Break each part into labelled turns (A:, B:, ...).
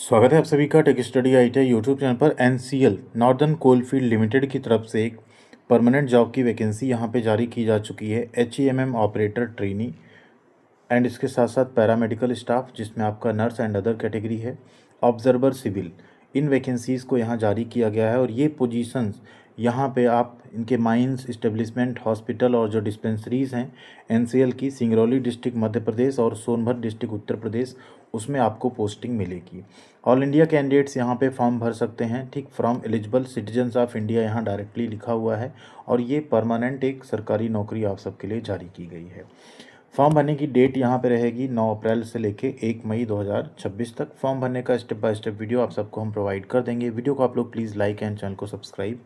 A: स्वागत है आप सभी का tech study ITI YouTube channel पर। एनसीएल नॉर्दर्न कोलफील्ड लिमिटेड की तरफ से एक परमानेंट जॉब की वैकेंसी यहां पे जारी की जा चुकी है। एचईएमएम ऑपरेटर ट्रेनी एंड इसके साथ साथ पैरामेडिकल स्टाफ, जिसमें आपका नर्स एंड अदर कैटेगरी है, ऑब्जर्वर सिविल। इन वैकेंसीज़ को यहाँ जारी किया गया है और ये पोजीशंस यहाँ पे आप इनके माइंस इस्टेब्लिशमेंट हॉस्पिटल और जो डिस्पेंसरीज़ हैं एनसीएल की सिंगरौली डिस्ट्रिक्ट मध्य प्रदेश और सोनभद्र डिस्ट्रिक्ट उत्तर प्रदेश, उसमें आपको पोस्टिंग मिलेगी। ऑल इंडिया कैंडिडेट्स यहाँ पे फॉर्म भर सकते हैं, ठीक। From eligible citizens of India यहाँ डायरेक्टली लिखा हुआ है और ये परमानेंट एक सरकारी नौकरी आप सबके लिए जारी की गई है। फॉर्म भरने की डेट यहाँ पे रहेगी 9 अप्रैल से लेके 1 मई 2026 तक। फॉर्म भरने का स्टेप बाय स्टेप वीडियो आप सबको हम प्रोवाइड कर देंगे। वीडियो को आप लोग प्लीज़ लाइक एंड चैनल को सब्सक्राइब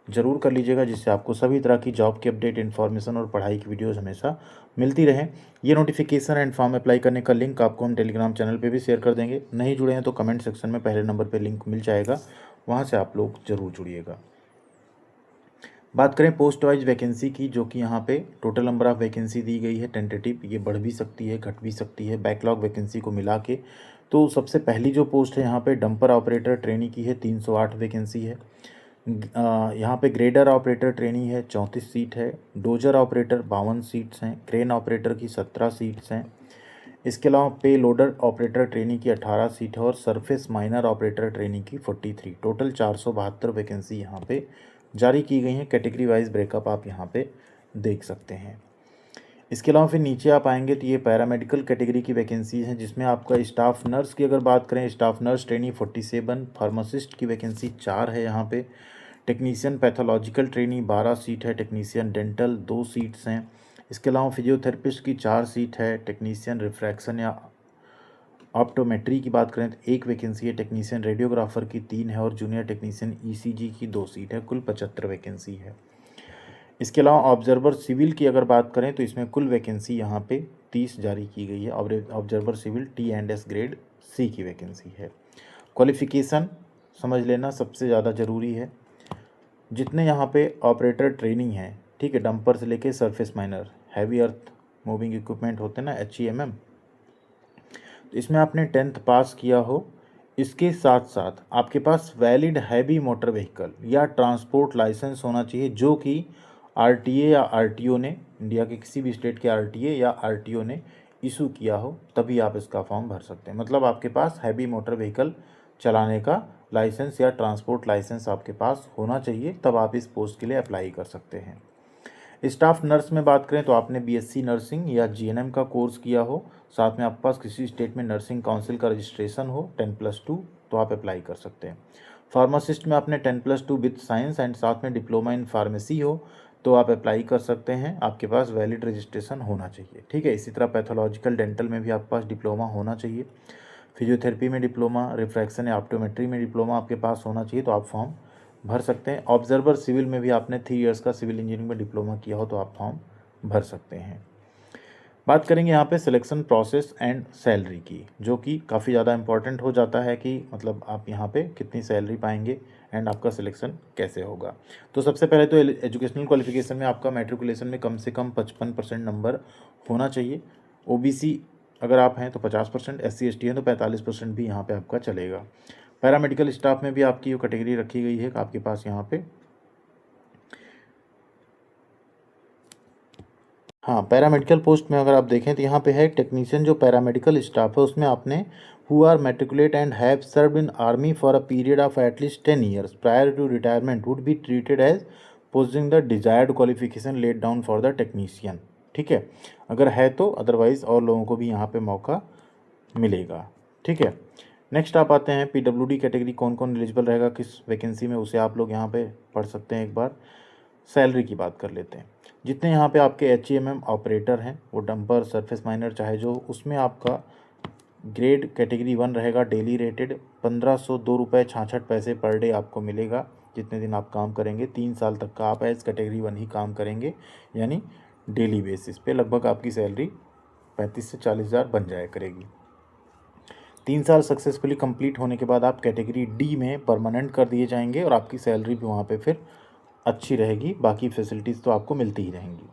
A: जरूर कर लीजिएगा, जिससे आपको सभी तरह की जॉब की अपडेट, इन्फॉर्मेशन और पढ़ाई की वीडियोज़ हमेशा मिलती रहें। ये नोटिफिकेशन एंड फॉर्म अप्लाई करने का लिंक आपको हम टेलीग्राम चैनल पे भी शेयर कर देंगे। नहीं जुड़े हैं तो कमेंट सेक्शन में पहले नंबर पे लिंक मिल जाएगा, वहाँ से आप लोग ज़रूर जुड़िएगा। बात करें पोस्ट वाइज वैकेंसी की, जो कि यहाँ पे टोटल नंबर ऑफ़ वैकेंसी दी गई है टेंटेटिव, ये बढ़ भी सकती है घट भी सकती है बैकलॉग वैकेंसी को मिला के। तो सबसे पहली जो पोस्ट है यहाँ पे डंपर ऑपरेटर ट्रेनी की है, 308 वैकेंसी है। यहाँ पे ग्रेडर ऑपरेटर ट्रेनी है, 34 सीट है। डोजर ऑपरेटर 52 सीट्स हैं। क्रेन ऑपरेटर की 17 सीट्स हैं। इसके अलावा पे लोडर ऑपरेटर ट्रेनी की 18 सीट है और सरफेस माइनर ऑपरेटर ट्रेनी की 43। टोटल 472 वैकेंसी यहाँ पे जारी की गई हैं। कैटेगरी वाइज ब्रेकअप आप यहाँ पे देख सकते हैं। इसके अलावा फिर नीचे आप आएंगे तो ये पैरामेडिकल कैटेगरी की वैकेंसी हैं, जिसमें आपका स्टाफ नर्स की अगर बात करें, स्टाफ नर्स ट्रेनी 47, फार्मासिस्ट की वैकेंसी 4 है यहाँ पे। टेक्नीशियन पैथोलॉजिकल ट्रेनी 12 सीट है। टेक्नीशियन डेंटल 2 सीट्स हैं। इसके अलावा फिजियोथेरेपिस्ट की 4 सीट है। टेक्नीशियन रिफ्रैक्शन या ऑप्टोमेट्री की बात करें तो 1 वैकेंसी है। टेक्नीशियन रेडियोग्राफर की 3 है और जूनियर टेक्नीशियन ईसीजी की 2 सीट है। कुल 75 वैकेंसी है। इसके अलावा ऑब्जर्वर सिविल की अगर बात करें तो इसमें कुल वैकेंसी यहाँ पे 30 जारी की गई है। Observer civil T&S grade C की वैकेंसी है। क्वालिफ़िकेशन समझ लेना सबसे ज़्यादा ज़रूरी है। जितने यहाँ पे ऑपरेटर ट्रेनिंग है, ठीक है, डंपर से लेके surface miner, heavy earth moving equipment होते हैं ना, HEMM, तो इसमें आपने 10th पास किया हो। इसके साथ साथ आपके पास वैलिड हैवी मोटर व्हीकल या ट्रांसपोर्ट लाइसेंस होना चाहिए, जो कि RTA या RTO ने, इंडिया के किसी भी स्टेट के RTA या RTO ने इशू किया हो, तभी आप इसका फॉर्म भर सकते हैं। मतलब आपके पास हैवी मोटर व्हीकल चलाने का लाइसेंस या ट्रांसपोर्ट लाइसेंस आपके पास होना चाहिए, तब आप इस पोस्ट के लिए अप्लाई कर सकते हैं। स्टाफ नर्स में बात करें तो आपने BSc नर्सिंग या GNM का कोर्स किया हो, साथ में आपके पास किसी स्टेट में नर्सिंग काउंसिल का रजिस्ट्रेशन हो 10+2, तो आप अप्लाई कर सकते हैं। फार्मासिस्ट में आपने 10+2 विथ साइंस एंड साथ में डिप्लोमा इन फार्मेसी हो, तो आप अप्लाई कर सकते हैं। आपके पास वैलिड रजिस्ट्रेशन होना चाहिए, ठीक है। इसी तरह पैथोलॉजिकल डेंटल में भी आपके पास डिप्लोमा होना चाहिए। फिजियोथेरेपी में डिप्लोमा, रिफ्रैक्शन या ऑप्टोमेट्री में डिप्लोमा आपके पास होना चाहिए, तो आप फॉर्म भर सकते हैं। ऑब्जर्वर सिविल में भी आपने 3 इयर्स का सिविल इंजीनियरिंग में डिप्लोमा किया हो, तो आप फॉर्म भर सकते हैं। बात करेंगे यहाँ पे सिलेक्शन प्रोसेस एंड सैलरी की, जो कि काफ़ी ज़्यादा इंपॉर्टेंट हो जाता है कि मतलब आप यहाँ पे कितनी सैलरी पाएंगे एंड आपका सिलेक्शन कैसे होगा। तो सबसे पहले तो एजुकेशनल क्वालिफिकेशन में आपका मैट्रिकुलेशन में कम से कम 55% नंबर होना चाहिए। OBC अगर आप हैं तो 50%, SC/ST हैं तो 45% भी यहाँ पे आपका चलेगा। पैरामेडिकल स्टाफ में भी आपकी जो कैटेगरी रखी गई है आपके पास यहाँ पे, हाँ, पैरामेडिकल पोस्ट में अगर आप देखें तो यहाँ पे है टेक्नीशियन। जो पैरामेडिकल स्टाफ है उसमें आपने who are matriculate and have served in army for a period of at least 10 years prior to retirement would be treated as posing the desired qualification let down for the technician, ठीक है, अगर है तो। Otherwise और लोगों को भी यहाँ पे मौका मिलेगा, ठीक है। नेक्स्ट आप आते हैं PWD कैटेगरी, कौन कौन एलिजिबल रहेगा किस वैकेंसी में, उसे आप लोग यहाँ पे पढ़ सकते हैं। एक बार सैलरी की बात कर लेते हैं। जितने यहाँ पे आपके HEMM ऑपरेटर हैं, वो डंपर, सरफेस माइनर चाहे जो, उसमें आपका ग्रेड कैटेगरी 1 रहेगा। डेली रेटेड 1502 रुपये 66 पैसे पर डे आपको मिलेगा, जितने दिन आप काम करेंगे। 3 साल तक का आप एज कैटेगरी 1 ही काम करेंगे, यानी डेली बेसिस पे लगभग आपकी सैलरी 35 से 40 हज़ार बन जाया करेगी। 3 साल सक्सेसफुली कंप्लीट होने के बाद आप कैटेगरी D में परमानेंट कर दिए जाएंगे और आपकी सैलरी भी वहाँ पे फिर अच्छी रहेगी। बाकी फैसिलिटीज़ तो आपको मिलती ही रहेंगी।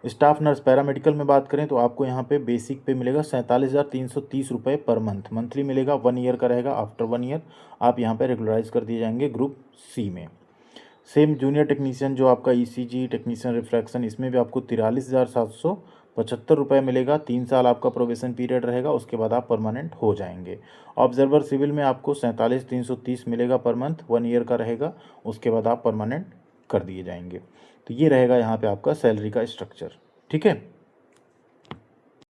A: स्टाफ नर्स पैरामेडिकल में बात करें तो आपको यहाँ पे बेसिक पे मिलेगा 47,330 रुपये पर मंथ। मंथली मिलेगा, 1 ईयर का रहेगा। आफ्टर 1 ईयर आप यहाँ पे रेगुलराइज कर दिए जाएंगे ग्रुप सी में। सेम जूनियर टेक्नीशियन जो आपका ईसीजी टेक्नीशियन रिफ्रैक्शन, इसमें भी आपको 43,775 रुपये मिलेगा। 3 साल आपका प्रोबेशन पीरियड रहेगा, उसके बाद आप परमानेंट हो जाएंगे। ऑब्जर्वर सिविल में आपको 47,330 मिलेगा पर मंथ, 1 ईयर का रहेगा, उसके बाद आप परमानेंट कर दिए जाएंगे। तो ये रहेगा यहाँ पे आपका सैलरी का स्ट्रक्चर। ठीक है,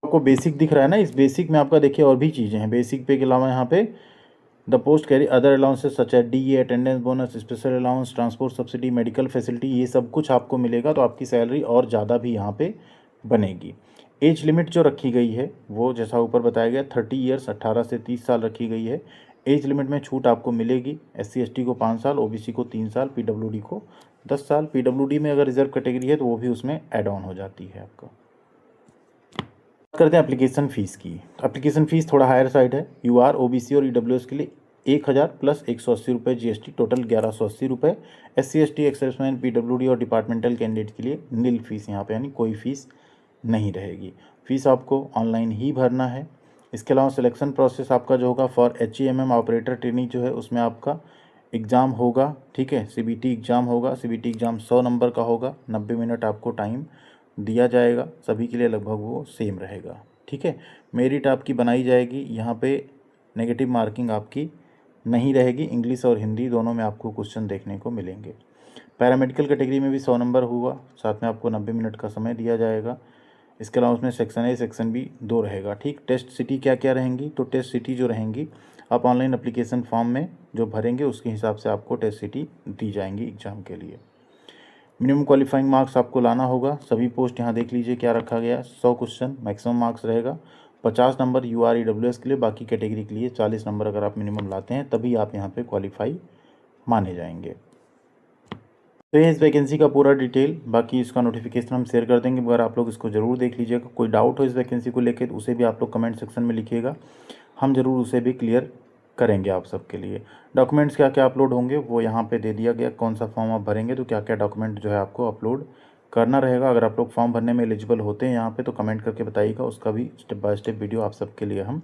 A: आपको बेसिक दिख रहा है ना, इस बेसिक में आपका देखिए और भी चीज़ें हैं। बेसिक पे के अलावा यहाँ पे the post carry other allowances such as DA, attendance bonus, special allowance, transport subsidy, medical facility, ये सब कुछ आपको मिलेगा। तो आपकी सैलरी और ज़्यादा भी यहाँ पे बनेगी। एज लिमिट जो रखी गई है वो जैसा ऊपर बताया गया 30 ईयर्स 18 से 30 साल रखी गई है। एज लिमिट में छूट आपको मिलेगी। SC/ST को 5 साल, OBC को 3 साल, PWD को 10 साल। PWD में अगर रिजर्व कैटेगरी है तो वो भी उसमें ऐड ऑन हो जाती है आपका। करते हैं एप्लीकेशन फ़ीस की। एप्लीकेशन फ़ीस थोड़ा हायर साइड है। UR, OBC और EWS के लिए 1,000 प्लस 180 रुपये GST, टोटल 1,180 रुपये। SC/ST, एक्सेसमैन, PWD और डिपार्टमेंटल कैंडिडेट के लिए नील फीस यहाँ पे, यानी कोई फ़ीस नहीं रहेगी। फ़ीस आपको ऑनलाइन ही भरना है। इसके अलावा सिलेक्शन प्रोसेस आपका जो होगा फॉर HEMM ऑपरेटर ट्रेनिंग जो है उसमें आपका एग्ज़ाम होगा। ठीक है, CBT एग्ज़ाम होगा। CBT एग्ज़ाम 100 नंबर का होगा। 90 मिनट आपको टाइम दिया जाएगा। सभी के लिए लगभग वो सेम रहेगा। ठीक है, मेरिट आपकी बनाई जाएगी। यहाँ पे नेगेटिव मार्किंग आपकी नहीं रहेगी। इंग्लिश और हिंदी दोनों में आपको क्वेश्चन देखने को मिलेंगे। पैरामेडिकल कैटेगरी में भी 100 नंबर होगा, साथ में आपको 90 मिनट का समय दिया जाएगा। इसके अलावा उसमें सेक्शन A सेक्शन B 2 रहेगा। ठीक, टेस्ट सिटी क्या क्या रहेंगी, तो टेस्ट सिटी जो रहेंगी आप ऑनलाइन एप्लीकेशन फॉर्म में जो भरेंगे उसके हिसाब से आपको टेस्ट सिटी दी जाएंगी एग्ज़ाम के लिए। मिनिमम क्वालिफाइंग मार्क्स आपको लाना होगा। सभी पोस्ट यहाँ देख लीजिए क्या रखा गया। 100 क्वेश्चन मैक्सिमम मार्क्स रहेगा। 50 नंबर UR EWS के लिए, बाकी कैटेगरी के लिए 40 नंबर अगर आप मिनिमम लाते हैं तभी आप यहाँ पे क्वालिफाई माने जाएंगे। तो ये इस वैकेंसी का पूरा डिटेल, बाकी इसका नोटिफिकेशन हम शेयर कर देंगे, मगर आप लोग इसको ज़रूर देख लीजिएगा। कोई डाउट हो इस वैकेंसी को लेकर तो उसे भी आप लोग कमेंट सेक्शन में लिखिएगा, हम ज़रूर उसे भी क्लियर करेंगे आप सबके लिए। डॉक्यूमेंट्स क्या क्या अपलोड होंगे वो यहाँ पे दे दिया गया, कौन सा फॉर्म आप भरेंगे तो क्या क्या डॉक्यूमेंट जो है आपको अपलोड करना रहेगा। अगर आप लोग फॉर्म भरने में एलिजिबल होते हैं यहाँ पे तो कमेंट करके बताइएगा, उसका भी स्टेप बाय स्टेप वीडियो आप सबके लिए हम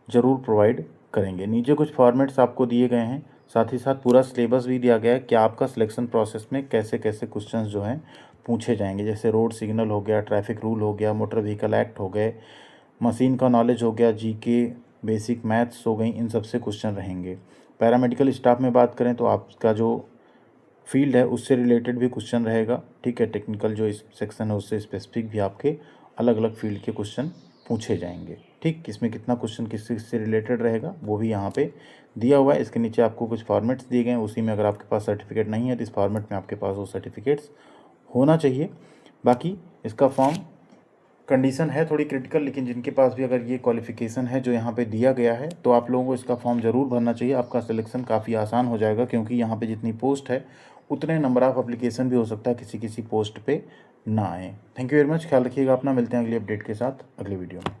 A: ज़रूर प्रोवाइड करेंगे। नीचे कुछ फॉर्मेट्स आपको दिए गए हैं, साथ ही साथ पूरा सिलेबस भी दिया गया है कि आपका सिलेक्शन प्रोसेस में कैसे कैसे क्वेश्चंस जो हैं पूछे जाएंगे। जैसे रोड सिग्नल हो गया, ट्रैफिक रूल हो गया, मोटर व्हीकल एक्ट हो गए, मशीन का नॉलेज हो गया, GK, बेसिक मैथ्स हो गई, इन सब से क्वेश्चन रहेंगे। पैरामेडिकल स्टाफ में बात करें तो आपका जो फील्ड है उससे रिलेटेड भी क्वेश्चन रहेगा। ठीक है, टेक्निकल जो इस सेक्शन है उससे स्पेसिफिक भी आपके अलग अलग फील्ड के क्वेश्चन पूछे जाएंगे। ठीक, किसमें कितना क्वेश्चन किस से रिलेटेड रहेगा वो भी यहाँ पे दिया हुआ है। इसके नीचे आपको कुछ फॉर्मेट्स दिए गए हैं, उसी में अगर आपके पास सर्टिफिकेट नहीं है तो इस फॉर्मेट में आपके पास वो सर्टिफिकेट्स होना चाहिए। बाकी इसका फॉर्म कंडीशन है थोड़ी क्रिटिकल, लेकिन जिनके पास भी अगर ये क्वालिफ़िकेशन है जो यहाँ पे दिया गया है तो आप लोगों को इसका फॉर्म ज़रूर भरना चाहिए। आपका सिलेक्शन काफ़ी आसान हो जाएगा, क्योंकि यहाँ पे जितनी पोस्ट है उतने नंबर ऑफ एप्लीकेशन भी हो सकता है किसी किसी पोस्ट पे ना आए। थैंक यू वेरी मच, ख्याल रखिएगा अपना। मिलते हैं अगली अपडेट के साथ अगले वीडियो में।